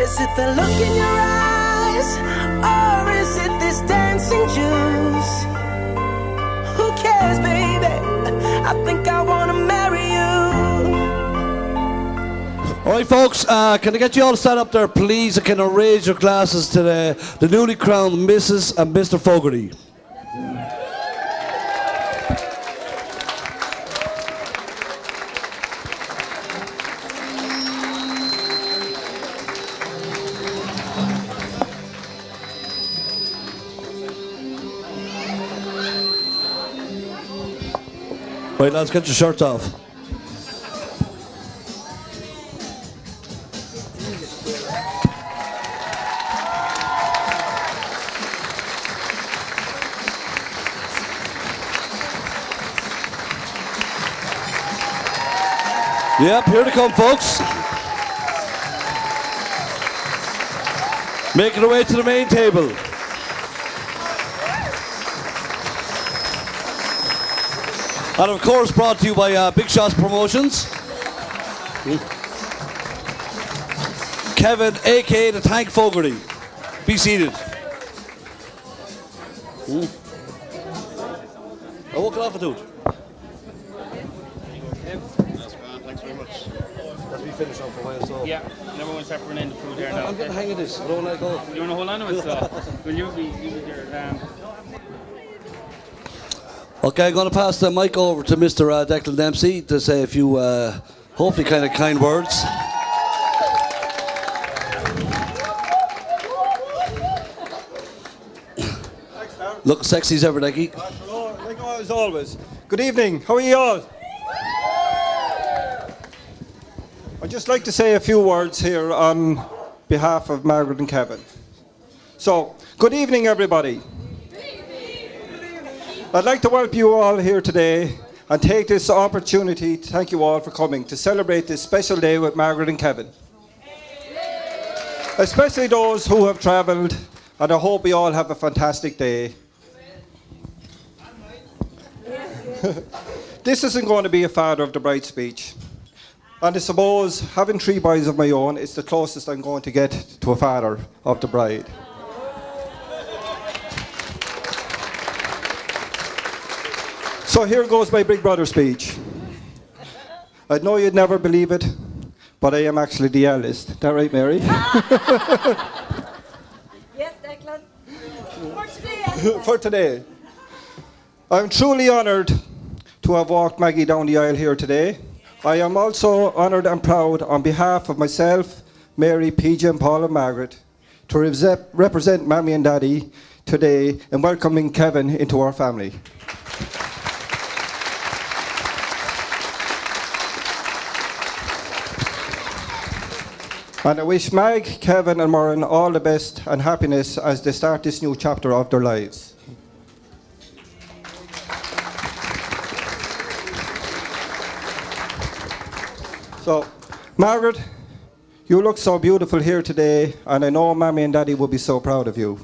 Is it the look in your eyes, or is it this dancing juice? Who cares, baby? I think I wanna marry you. All right, folks, can I get you all to stand up there, please? Can I raise your glasses to the newly crowned Mrs. and Mr. Fogarty? Right, lads, get your shirts off. Yep, here they come, folks. Making their way to the main table. And of course, brought to you by Big Shots Promotions. Kevin, aka the Tank Fogarty. Be seated. I woke it off a dude. Thanks very much. As we finish off for a while, so. Yeah, never want to start running the food there now. I'm getting the hang of this. I don't want to let go. You want to hold on to it, so will you be there? Okay, I'm going to pass the mic over to Mr. Declan Dempsey to say a few, hopefully, kind of kind words. Look sexy as ever, Nicky. Like as always. Good evening. How are you all? I'd just like to say a few words here on behalf of Margaret and Kevin. So, good evening, everybody. I'd like to welcome you all here today and take this opportunity to thank you all for coming to celebrate this special day with Margaret and Kevin. Especially those who have travelled, and I hope we all have a fantastic day. This isn't going to be a father of the bride speech. And I suppose having 3 boys of my own is the closest I'm going to get to a father of the bride. So here goes my big brother speech. I know you'd never believe it, but I am actually the eldest. Is that right, Mary? Yes, Declan. For today. For today. I'm truly honoured to have walked Maggie down the aisle here today. I am also honoured and proud on behalf of myself, Mary, PJ and Paul and Margaret to represent Mammy and Daddy today in welcoming Kevin into our family. And I wish Mag, Kevin and Moran all the best and happiness as they start this new chapter of their lives. So, Margaret, you look so beautiful here today, and I know Mammy and Daddy will be so proud of you.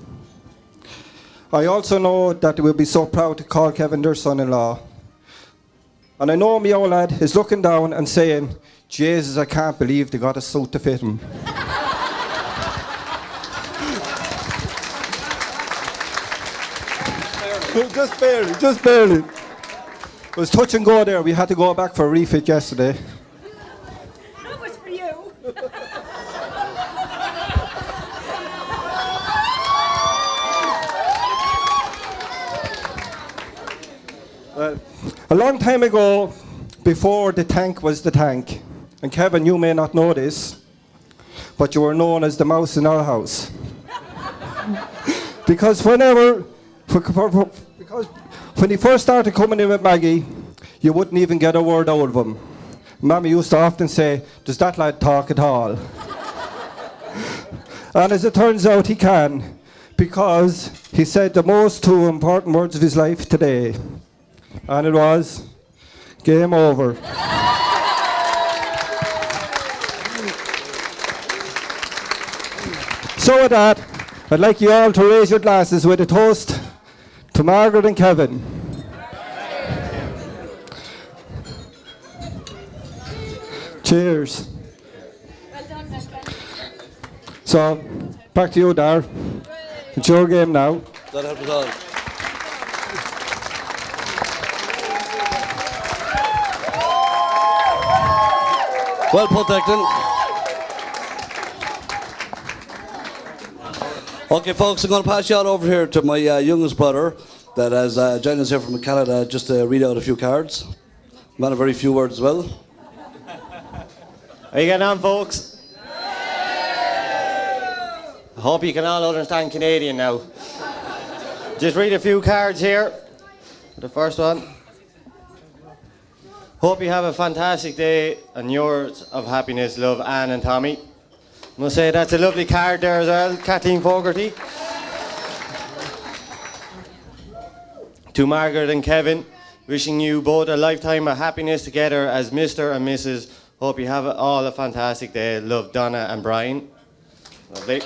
I also know that they will be so proud to call Kevin their son-in-law. And I know me old lad is looking down and saying, Jesus, I can't believe they got a suit to fit him. Just barely, just barely. It was touch and go there. We had to go back for a refit yesterday. That was for you. A long time ago, before the tank was the tank, and Kevin, you may not know this, but you were known as the mouse in our house. Because when he first started coming in with Maggie, you wouldn't even get a word out of him. Mammy used to often say, does that lad talk at all? And as it turns out, he can, because he said the most 2 important words of his life today. And it was, game over. So with that, I'd like you all to raise your glasses with a toast to Margaret and Kevin. Cheers. Well done, Declan. So, back to you, Dar. It's your game now. That helped us all. Well put, Declan. Okay, folks, I'm going to pass you on over here to my youngest brother that has joined us here from Canada just to read out a few cards. Man, a very few words as well. Are you getting on, folks? I hope you can all understand Canadian now. Just read a few cards here. The first one. Hope you have a fantastic day and yours of happiness, love, Anne and Tommy. I must say that's a lovely card there as well, Kathleen Fogarty. To Margaret and Kevin, wishing you both a lifetime of happiness together as Mr. and Mrs. Hope you have all a fantastic day. Love, Donna and Brian. Lovely.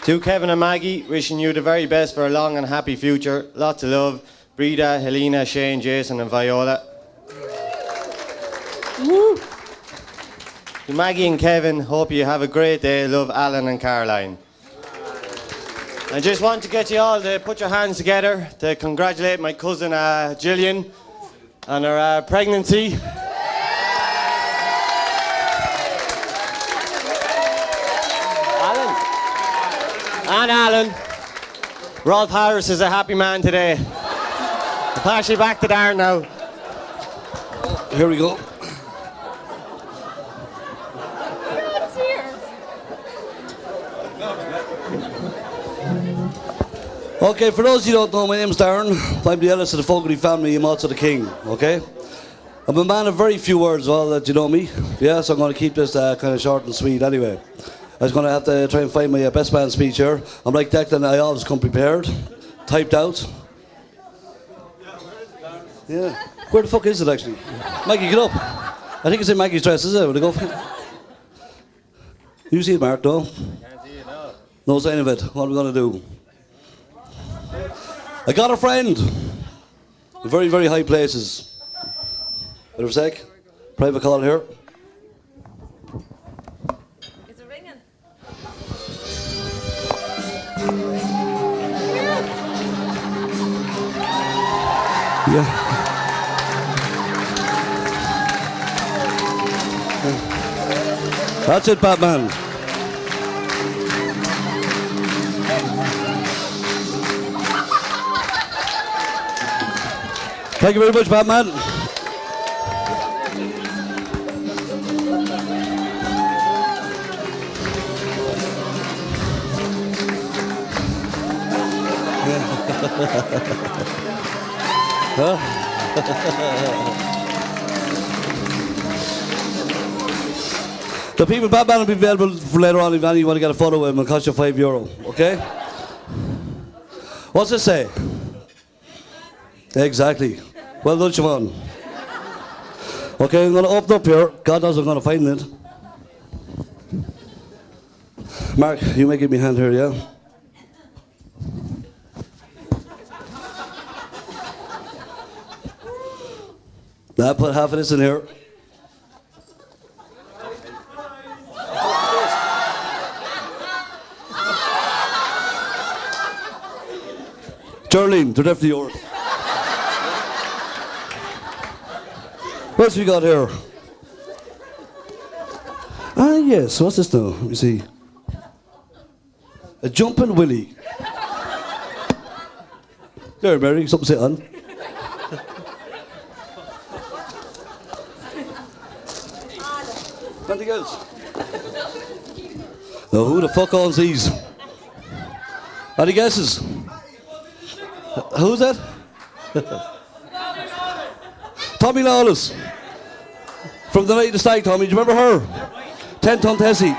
To Kevin and Maggie, wishing you the very best for a long and happy future. Lots of love. Breda, Helena, Shane, Jason and Viola. Woo. To Maggie and Kevin, hope you have a great day. Love, Alan and Caroline. I just want to get you all to put your hands together to congratulate my cousin Gillian on her pregnancy. Alan. Rolf Harris is a happy man today. I'll pass you back to Darren now. Here we go. It's here. Okay, for those of you who don't know, my name's Darren. I'm the eldest of the Fogarty family. I'm also the king, okay? I'm a man of very few words, all that you know me. Yeah, so I'm going to keep this kind of short and sweet anyway. I was going to have to try and find my best man speech here. I'm like Declan, I always come prepared, typed out. Yeah. Where the fuck is it actually? Maggie, get up. I think it's in Maggie's dress, is it? Would I go for it? You see it, Mark, no? Can't see it now. No sign of it. What are we going to do? I got a friend. In very, very high places. Wait a sec. Private call here. Is it ringing? Yeah. That's it, Batman. Thank you very much, Batman. The people, Batman will be available for later on if any you want to get a photo with him. It'll cost you €5, okay? What's it say? Exactly. Well done, Siobhan. Okay, I'm going to open up here. God knows I'm going to find it. Mark, you may give me a hand here, yeah? Now put half of this in here. Charlene, they're definitely yours. What else we got here? Ah, yes, what's this now? Let me see. A jumping Willie. There, Mary, something to sit on. Anything else? Now, who the fuck owns these? Any guesses? Who's that? Tommy Lawless. From the night of the stag, Tommy. Do you remember her? 10-ton Tessie.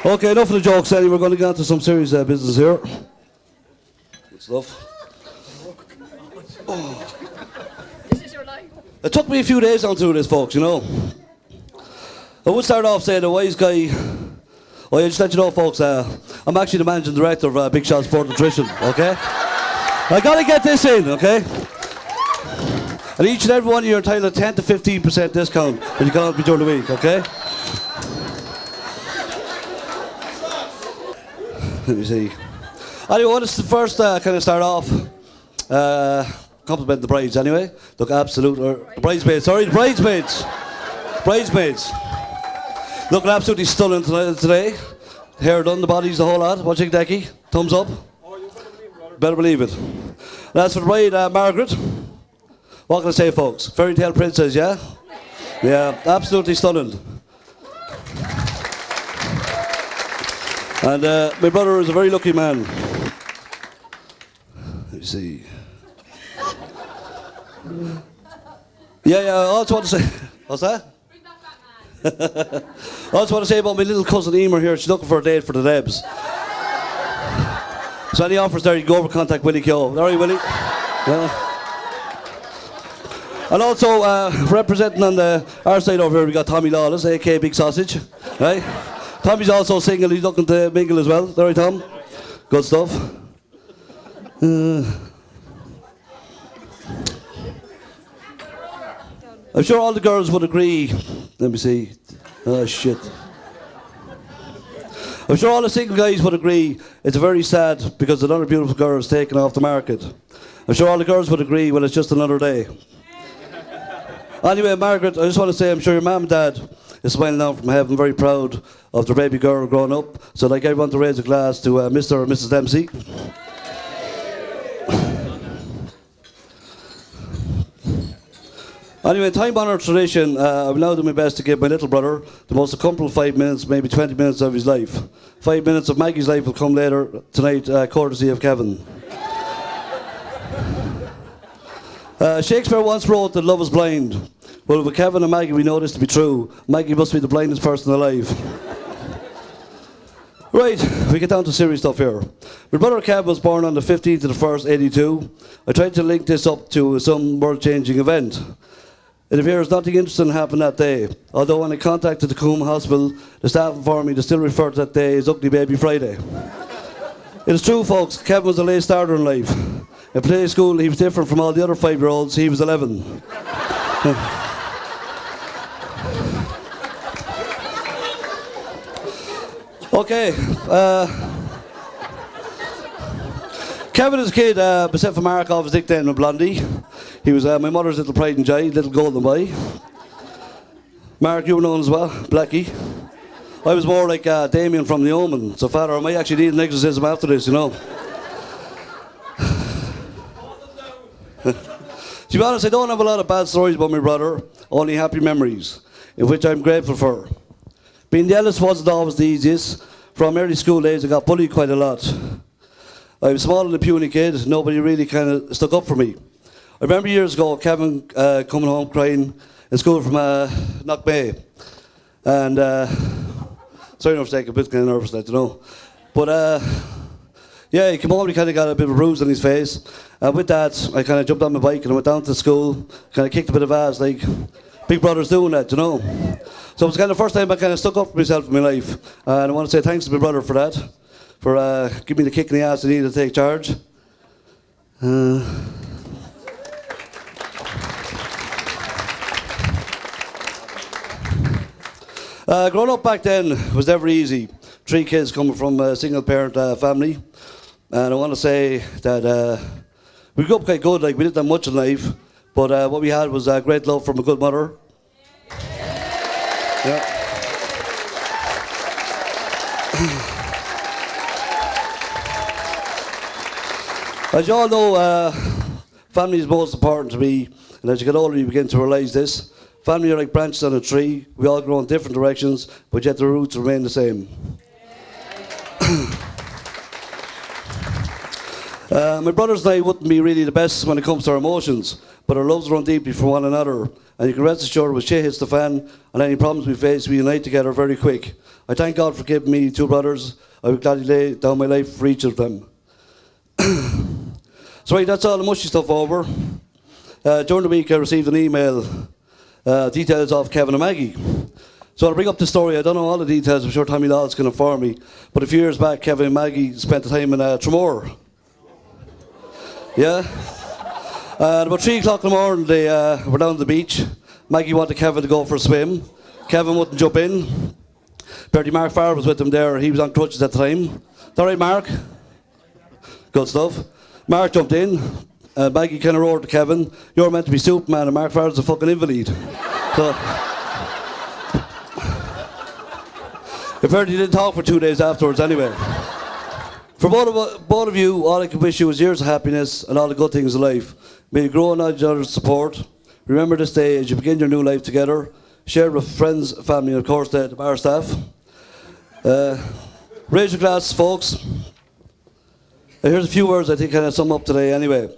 Okay, enough of the jokes, Eddie. We're going to get on to some serious business here. Good stuff. Oh. This is your life. It took me a few days on to do this, folks, you know. I would start off saying the wise guy. Oh, yeah, just let you know, folks, I'm actually the managing director of Big Shot Sport Nutrition, okay? I gotta get this in, okay? And each and every one of you are entitled to 10 to 15% discount when you come out during the week, okay? Let me see. Anyway, what is the first kind of start off? Compliment the brides anyway. Look, the bridesmaids, sorry, the bridesmaids. Bridesmaids. Looking absolutely stunning today. Hair done, the bodies, the whole lot. What do you think, Decky? Thumbs up? Oh, you Better believe it. That's for the bride, Margaret. What can I say, folks? Fairy tale princess, yeah? Yeah, absolutely stunning. And my brother is a very lucky man. Let me see. Yeah, I also want to say... What's that? I also want to say about my little cousin Emer here. She's looking for a date for the Debs. So any offers there, you can go over contact Willie Keogh. All right, Willie? Yeah. And also, representing on our side over here, we got Tommy Lawless, a.k.a. Big Sausage. Right? Tommy's also single. He's looking to mingle as well. All right, Tom? Good stuff. I'm sure all the girls would agree. Let me see. Oh, shit. I'm sure all the single guys would agree it's very sad because another beautiful girl is taken off the market. I'm sure all the girls would agree, well, it's just another day. Anyway, Margaret, I just want to say I'm sure your mum and dad is smiling down from heaven, very proud of their baby girl growing up. So I'd like everyone to raise a glass to Mr. or Mrs. Dempsey. Anyway, time-honoured tradition, I will now do my best to give my little brother the most uncomfortable 5 minutes, maybe 20 minutes of his life. 5 minutes of Maggie's life will come later tonight, courtesy of Kevin. Shakespeare once wrote that love is blind. Well, with Kevin and Maggie, we know this to be true. Maggie must be the blindest person alive. Right, we get down to serious stuff here. My brother Kev was born on the 15th of the 1st, 82. I tried to link this up to some world-changing event. It appears nothing interesting happened that day, although when I contacted the Coombe Hospital, the staff informed me they still refer to that day as Ugly Baby Friday. It is true, folks, Kevin was a late starter in life. In play school, he was different from all the other 5-year-olds. He was 11. Okay. Kevin as a kid, beset for Mark off his nickname of Blondie. He was my mother's little pride and joy, little golden boy. Mark, you were known as well, Blackie. I was more like Damien from The Omen. So, Father, I might actually need an exorcism after this, you know. To be honest, I don't have a lot of bad stories about my brother, only happy memories, in which I'm grateful for. Being the eldest wasn't always the easiest. From early school days, I got bullied quite a lot. I was small and a puny kid, nobody really kind of stuck up for me. I remember years ago, Kevin coming home crying in school from Knock Bay. And, sorry if I take a bit kind of nervous, you know. But, yeah, he came home and he kind of got a bit of a bruise on his face. And with that, I kind of jumped on my bike and I went down to school, kind of kicked a bit of ass, like big brothers doing that, you know. So it was kind of the first time I kind of stuck up for myself in my life. And I want to say thanks to my brother for that, for giving me the kick in the ass I needed to take charge. Growing up back then was never easy. 3 kids coming from a single parent family. And I want to say that we grew up quite good, like we didn't have much in life, but what we had was great love from a good mother. Yeah. As you all know, family is most important to me, and as you get older you begin to realise this. Family are like branches on a tree. We all grow in different directions, but yet the roots remain the same. My brothers and I wouldn't be really the best when it comes to our emotions, but our loves run deeply for one another. And you can rest assured when shit hits the fan and any problems we face, we unite together very quick. I thank God for giving me 2 brothers. I would gladly lay down my life for each of them. So right, that's all the mushy stuff over. During the week I received an email, details of Kevin and Maggie. So I'll bring up the story. I don't know all the details, I'm sure Tommy Lawless can inform me. But a few years back, Kevin and Maggie spent the time in Tramore. Yeah? About 3 o'clock in the morning, they were down at the beach. Maggie wanted Kevin to go for a swim. Kevin wouldn't jump in. Bertie Mark Farr was with him there. He was on crutches at the time. Is that right, Mark? Good stuff. Mark jumped in. Maggie kind of roared to Kevin, "You're meant to be Superman and Mark Farr's a fucking invalid." So, apparently he didn't talk for 2 days afterwards anyway. For both of you, all I can wish you is years of happiness and all the good things in life. May you grow in each other's support. Remember this day as you begin your new life together. Share with friends, family, and of course the bar staff. Raise your glasses, folks. Here's a few words I think kind of sum up today anyway.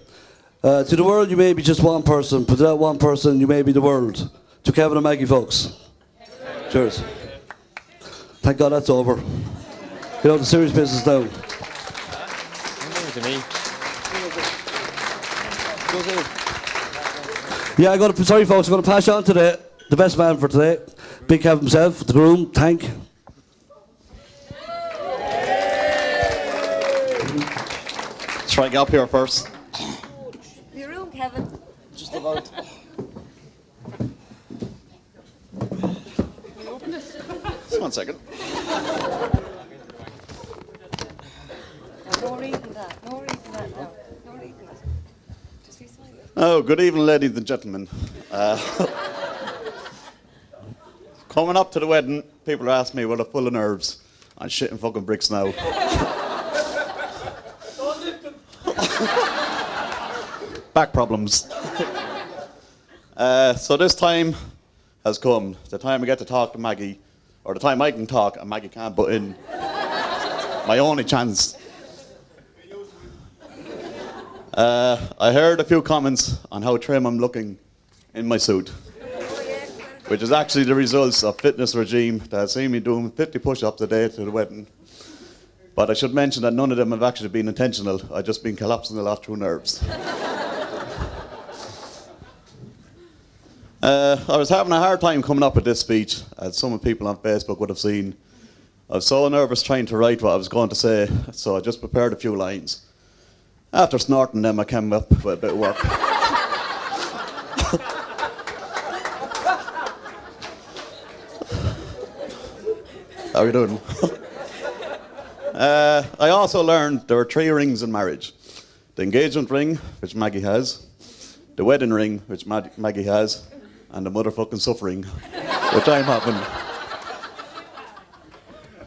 To the world you may be just one person, but to that one person you may be the world. To Kevin and Maggie, folks. Cheers. Thank God that's over. You know, the serious business now. To me. Yeah, sorry folks, I'm going to pass you on to the best man for today. Big Kev himself, the groom, Tank. Try to get up here first. Your room, Kevin. Just about. Just 1 second. No reading that. No reading that now. No reading that. Just be silent. Oh, good evening, ladies and gentlemen. Coming up to the wedding, people are asking me, well, I'm full of nerves. I'm shitting fucking bricks now. Back problems. So this time has come. The time I get to talk to Maggie, or the time I can talk and Maggie can't butt in. My only chance. I heard a few comments on how trim I'm looking in my suit, which is actually the results of fitness regime that has seen me doing 50 push-ups a day to the wedding. But I should mention that none of them have actually been intentional. I've just been collapsing a lot through nerves. I was having a hard time coming up with this speech, as some of the people on Facebook would have seen. I was so nervous trying to write what I was going to say, so I just prepared a few lines. After snorting them, I came up with a bit of work. How are you doing? I also learned there are 3 rings in marriage. The engagement ring, which Maggie has, the wedding ring, which Maggie has, and the motherfucking suffering, which I'm having.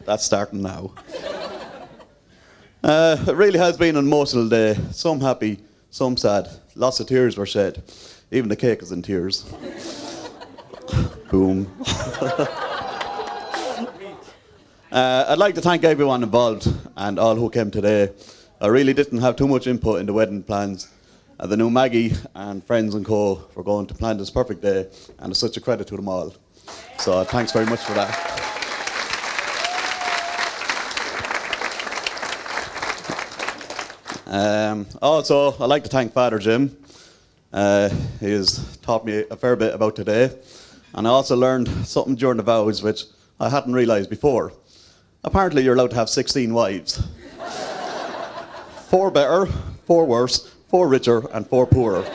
That's starting now. It really has been an emotional day. Some happy, some sad. Lots of tears were shed. Even the cake is in tears. Boom. I'd like to thank everyone involved and all who came today. I really didn't have too much input in the wedding plans. The new Maggie and friends and co were going to plan this perfect day, and it's such a credit to them all. So thanks very much for that. Also, I'd like to thank Father Jim. He has taught me a fair bit about today, and I also learned something during the vows which I hadn't realised before. Apparently you're allowed to have 16 wives. 4 better, 4 worse, 4 richer, and 4 poorer. So,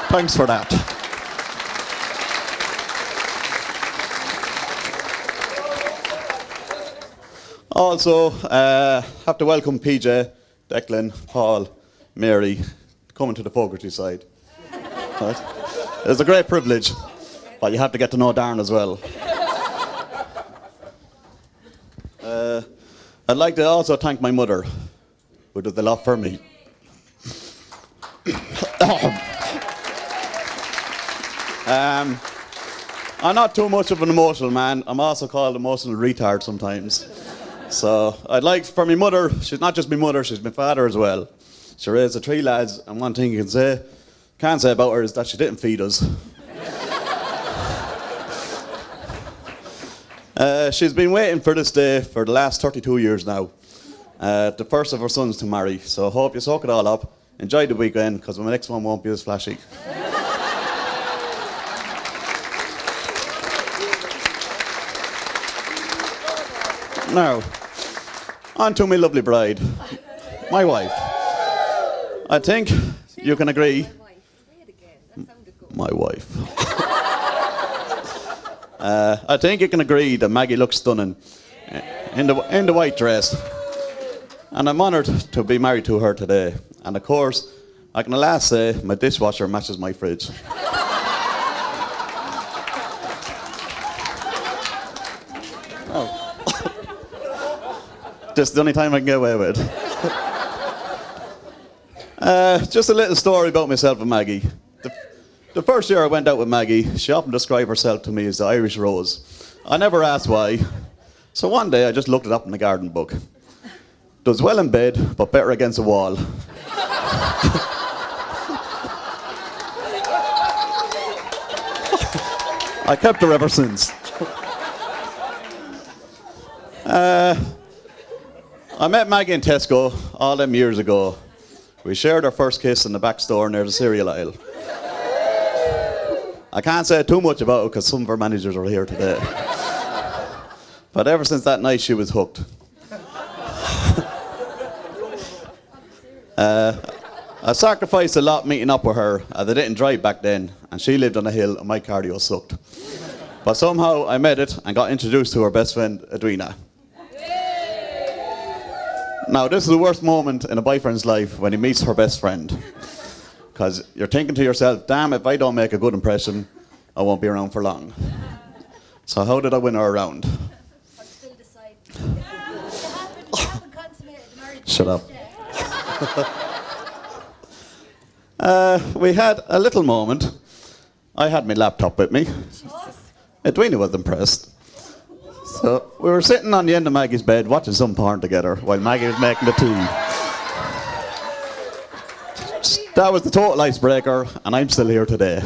thanks for that. Also, have to welcome PJ, Declan, Paul, Mary, coming to the Fogarty side. Right? It's a great privilege, but you have to get to know Darren as well. I'd like to also thank my mother, who did a lot for me. I'm not too much of an emotional man. I'm also called emotional retard sometimes. So I'd like for my mother, she's not just my mother, she's my father as well. She raised the 3 lads, and one thing you can't say about her is that she didn't feed us. She's been waiting for this day for the last 32 years now. The first of her sons to marry. So I hope you soak it all up. Enjoy the weekend, because my next one won't be as flashy. Now, on to my lovely bride, my wife. I think you can agree my wife. I think you can agree that Maggie looks stunning in the white dress. And I'm honoured to be married to her today. And of course, I can at last say my dishwasher matches my fridge. Oh. Just the only time I can get away with it. Just a little story about myself and Maggie. The first year I went out with Maggie, she often described herself to me as the Irish Rose. I never asked why. So one day I just looked it up in the garden book. Does well in bed, but better against a wall. I kept her ever since. I met Maggie in Tesco all them years ago. We shared our first kiss in the back store near the cereal aisle. I can't say too much about it because some of our managers are here today. But ever since that night, she was hooked. I sacrificed a lot meeting up with her as I didn't drive back then, and she lived on a hill and my cardio sucked. But somehow I made it and got introduced to her best friend, Edwina. Now, this is the worst moment in a boyfriend's life when he meets her best friend. Because you're thinking to yourself, damn, if I don't make a good impression, I won't be around for long. So how did I win her around? I'm still deciding. You haven't consummated the marriage. Shut up. We had a little moment. I had my laptop with me. Edwina was impressed. So we were sitting on the end of Maggie's bed watching some porn together while Maggie was making the tea. That was the total icebreaker, and I'm still here today.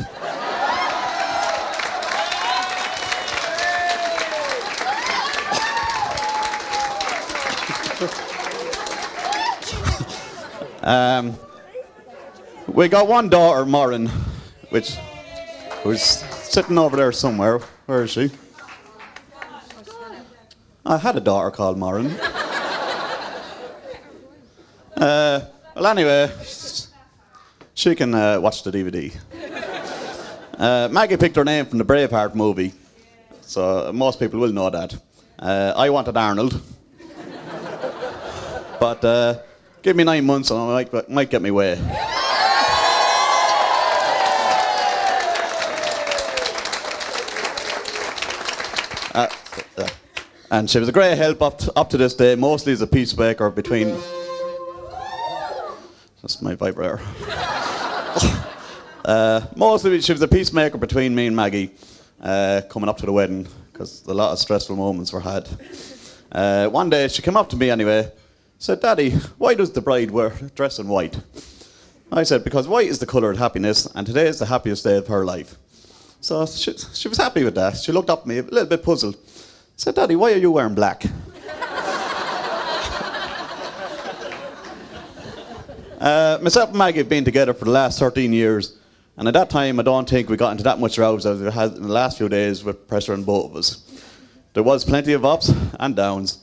We got one daughter, Maureen, who's sitting over there somewhere. Where is she? I had a daughter called Maureen. Well, anyway, she can watch the DVD. Maggie picked her name from the Braveheart movie, so most people will know that. I wanted Arnold. But give me 9 months and I might get my way. And she was a great help up to this day, mostly as a peacemaker between... That's my vibrator. Mostly she was a peacemaker between me and Maggie coming up to the wedding, because a lot of stressful moments were had. One day she came up to me anyway, said, "Daddy, why does the bride dress in white?" I said, "Because white is the colour of happiness, and today is the happiest day of her life." So she was happy with that. She looked up at me a little bit puzzled. Said, "Daddy, why are you wearing black?" Myself and Maggie have been together for the last 13 years, and at that time I don't think we got into that much rows as we had in the last few days with pressure on both of us. There was plenty of ups and downs.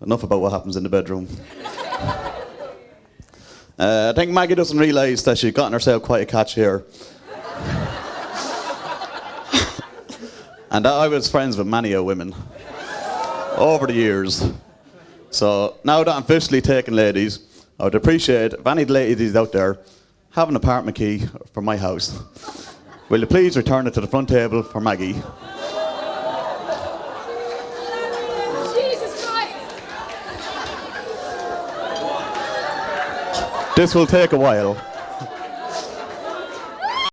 Enough about what happens in the bedroom. I think Maggie doesn't realise that she's gotten herself quite a catch here. And that I was friends with many a women over the years. So now that I'm officially taken, ladies, I would appreciate if any ladies out there have an apartment key for my house. Will you please return it to the front table for Maggie? Jesus Christ! This will take a while.